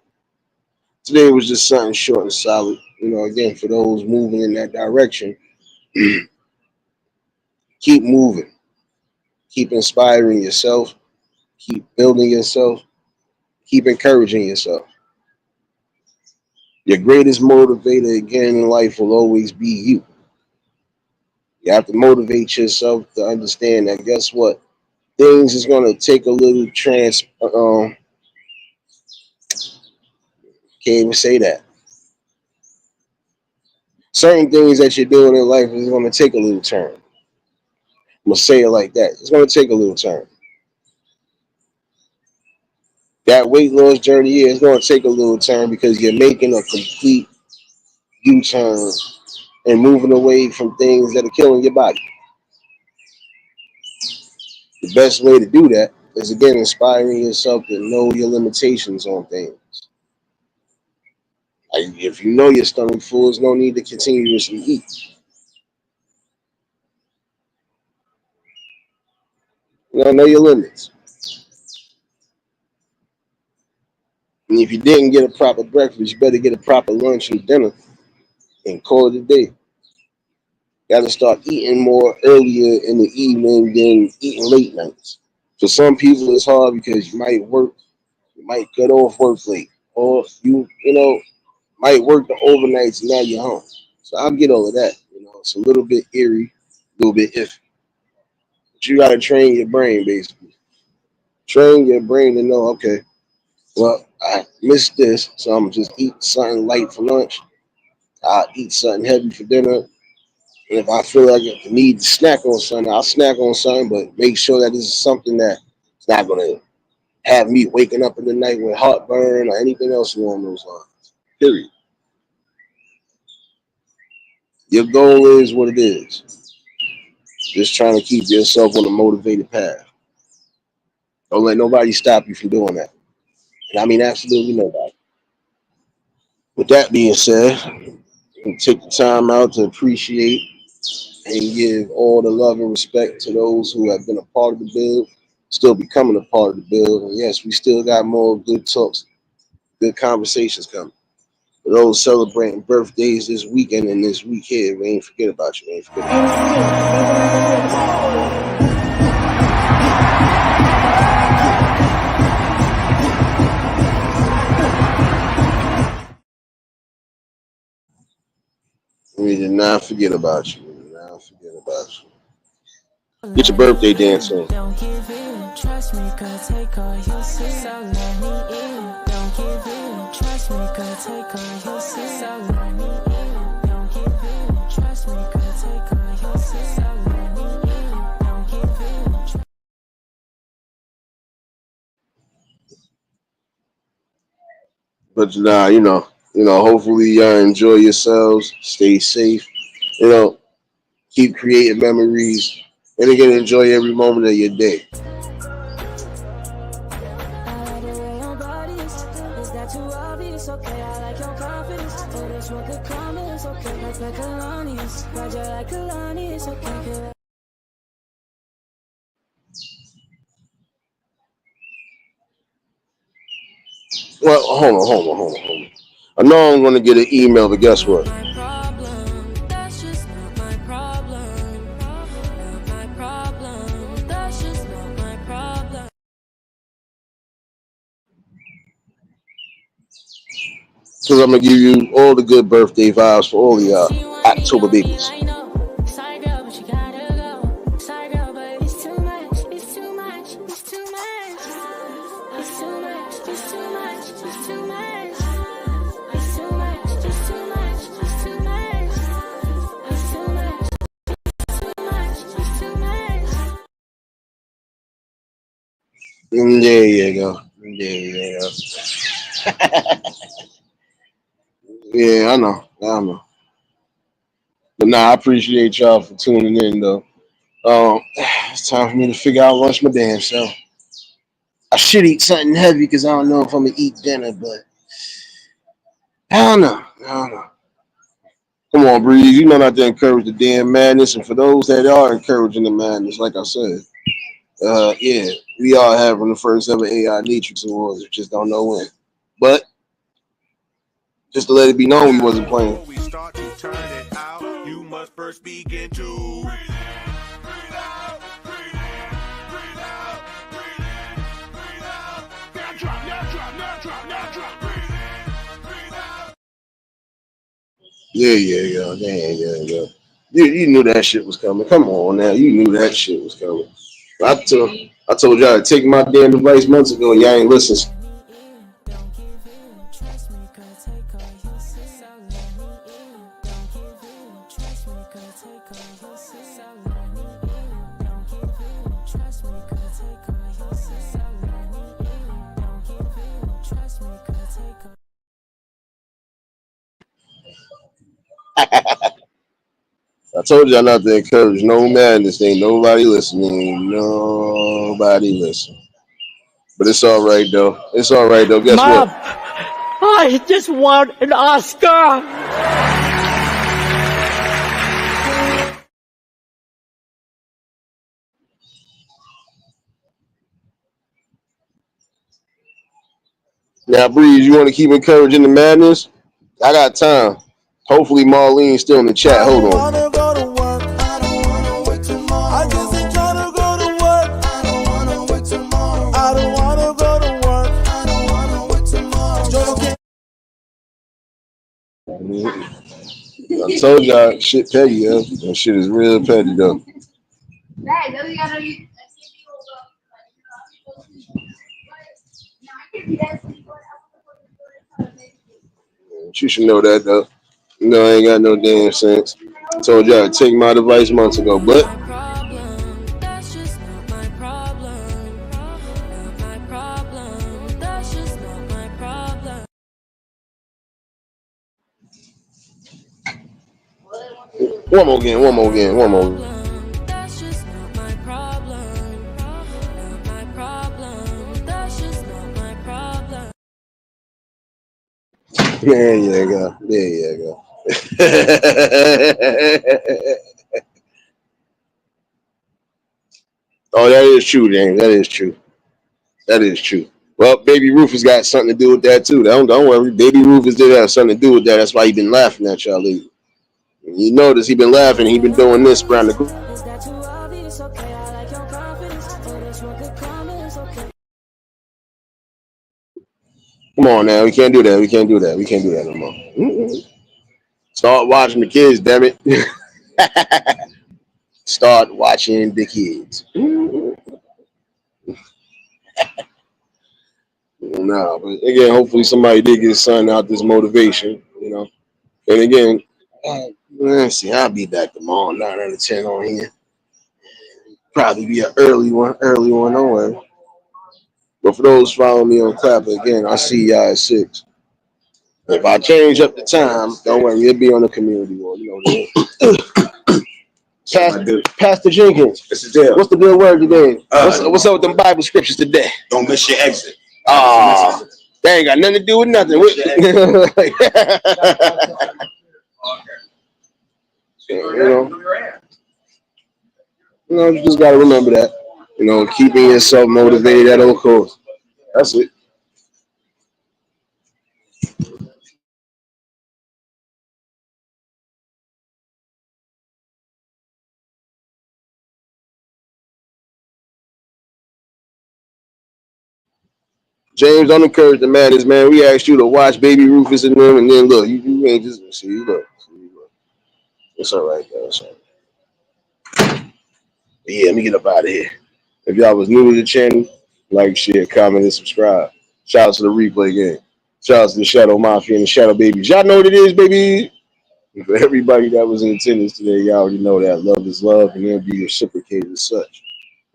Today was just something short and solid. Again, for those moving in that direction, keep moving, keep inspiring yourself, keep building yourself, keep encouraging yourself. Your greatest motivator again in life will always be you. You have to motivate yourself to understand that guess what? Things is gonna take a little can't even say that. Certain things that you're doing in life is gonna take a little turn. I'm gonna say it like that. It's gonna take a little turn. That weight loss journey is gonna take a little turn because you're making a complete U-turn and moving away from things that are killing your body. The best way to do that is again inspiring yourself to know your limitations on things. Like if you know your stomach full, there's no need to continuously eat. Know your limits. And if you didn't get a proper breakfast, you better get a proper lunch and dinner and call it a day. Got to start eating more earlier in the evening than eating late nights. For some people, it's hard because you might cut off work late, or you might work the overnights and now you're home. So I'll get all of that. It's a little bit eerie, a little bit iffy. But you got to train your brain basically. Train your brain to know, okay, well, I missed this, so I'm gonna just eat something light for lunch. I'll eat something heavy for dinner. And if I feel like I need to snack on something, I'll snack on something, but make sure that this is something that it's not gonna have me waking up in the night with heartburn or anything else along those lines. Period. Your goal is what it is. Just trying to keep yourself on a motivated path. Don't let nobody stop you from doing that. And I mean absolutely nobody. With that being said, take the time out to appreciate and give all the love and respect to those who have been a part of the build, still becoming a part of the build. And yes, we still got more good talks, good conversations coming. For those celebrating birthdays this weekend and this week here, we ain't forget about you. We ain't forget about you. We did not forget about you. We did not forget about you. Get your birthday dance on. Don't give in, trust me, cause take all you see. So let me in, don't give in, trust me, cause take all you see. So let me in, don't give in, trust me, cause take all you see. So let me in, don't give in. But nah, hopefully y'all enjoy yourselves, stay safe, you know, keep creating memories, and again enjoy every moment of your day. I like the way your body is that too obvious? Okay, I like your confidence. Oh, this one could come, it's okay. Like Colonius, Roger like Colonius, okay. Well, hold on. I know I'm gonna get an email, but guess what? That's just not my problem. Not my problem. That's just not my problem. Because I'm gonna give you all the good birthday vibes for all of y'all October babies. Sorry, girl, but you gotta go. Sorry, girl, but it's too much. It's too much. It's too much. It's too much. It's too much. It's too much. It's too much. It's too much. It's too much. It's too much. It's too much. There you go. Yeah, I know. But nah, I appreciate y'all for tuning in though. It's time for me to figure out lunch my damn self. I should eat something heavy because I don't know if I'm gonna eat dinner, but I don't know. Come on, Breeze. You know not to encourage the damn madness, and for those that are encouraging the madness, like I said, yeah, we are having the first ever AI Matrix Awards. We just don't know when. But just to let it be known, we wasn't playing. Before we start to turn it out, you must first begin to breathe in, breathe out, breathe in, breathe out, breathe in, breathe out. Now drop, now drop, now drop, now drop. Breathe in, breathe out. Yeah. You knew that shit was coming. Come on now, you knew that shit was coming. I told y'all to take my damn advice months ago, and y'all ain't listen. Don't give in, trust me, cause take all you see. So let me in, don't give in, trust me, cause take all you see. So let me in, don't give in, trust me, cause take all you see. So let me in, don't give in, trust me, cause take all. I told y'all not to encourage no madness. Ain't nobody listening. Nobody listen. But it's all right though. Guess Mom, what? I just won an Oscar. Now, Breeze, you want to keep encouraging the madness? I got time. Hopefully, Marlene's still in the chat. Hold on. I don't wanna wait tomorrow. I just ain't tryna go to work. I don't wanna wait tomorrow. I don't wanna go to work. I don't wanna wait tomorrow. I told y'all shit petty, yo. That shit is real petty, though. You should know that, though. You know, I ain't got no damn sense. I told y'all to take my advice months ago, but That's just not my problem. Not my problem. That's just not my problem. one more again. That's just not my problem. Not my problem. That's just not my problem. There you go. Oh, that is true, James. That is true. Well, Baby Rufus got something to do with that too. Don't worry. Baby Rufus did have something to do with that. That's why he been laughing at y'all lately. You notice he been laughing. He been doing this around the group. Is that too obvious? Okay, I like your confidence. Oh, this one could come, it's okay. Come on now, we can't do that. We can't do that no more. Start watching the kids, damn it. Start watching the kids. No, but again, hopefully somebody did get his son out this motivation, you know. And again, let's see, I'll be back tomorrow, 9 out of 10 on here. Probably be an early one, don't worry. But for those following me on Clapper, again, I'll see y'all at 6. If I change up the time, don't worry, it'll be on the community wall, you know that. Pastor Jenkins, It's a deal. what's the good word today? What's up with them Bible scriptures today? Don't miss your exit. Ah, That ain't got nothing to do with nothing. You just gotta remember that. Keeping yourself motivated at all costs. That's it. James, don't encourage the madness, man. We asked you to watch Baby Rufus and them, and then look, you ain't just see. Look. It's all right, though. It's all right. Yeah, let me get up out of here. If y'all was new to the channel, like, share, comment, and subscribe. Shout out to the replay game. Shout out to the Shadow Mafia and the Shadow Babies. Y'all know what it is, baby. And for everybody that was in attendance today, y'all already know that love is love, and it'll be reciprocated as such.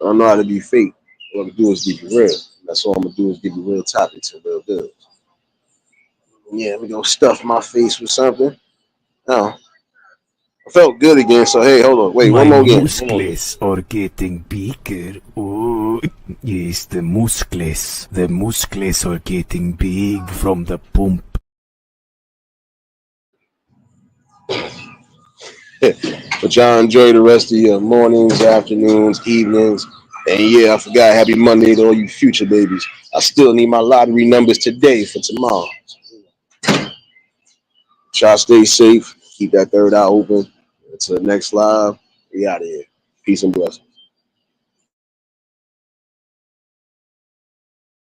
I don't know how to be fake. All I'm gonna do is give you real. That's all I'm gonna do is give you real topics and real goods. Yeah, we gonna stuff my face with something. Oh, I felt good again. So hey, hold on, wait, one My more again. One more again. muscles are getting bigger. Oh, yes, the muscles. The muscles are getting big from the pump. But y'all enjoy the rest of your mornings, afternoons, evenings. And yeah, I forgot happy Monday to all you future babies. I still need my lottery numbers today for tomorrow. Y'all stay safe. Keep that third eye open. Until the next live, we out of here. Peace and blessings.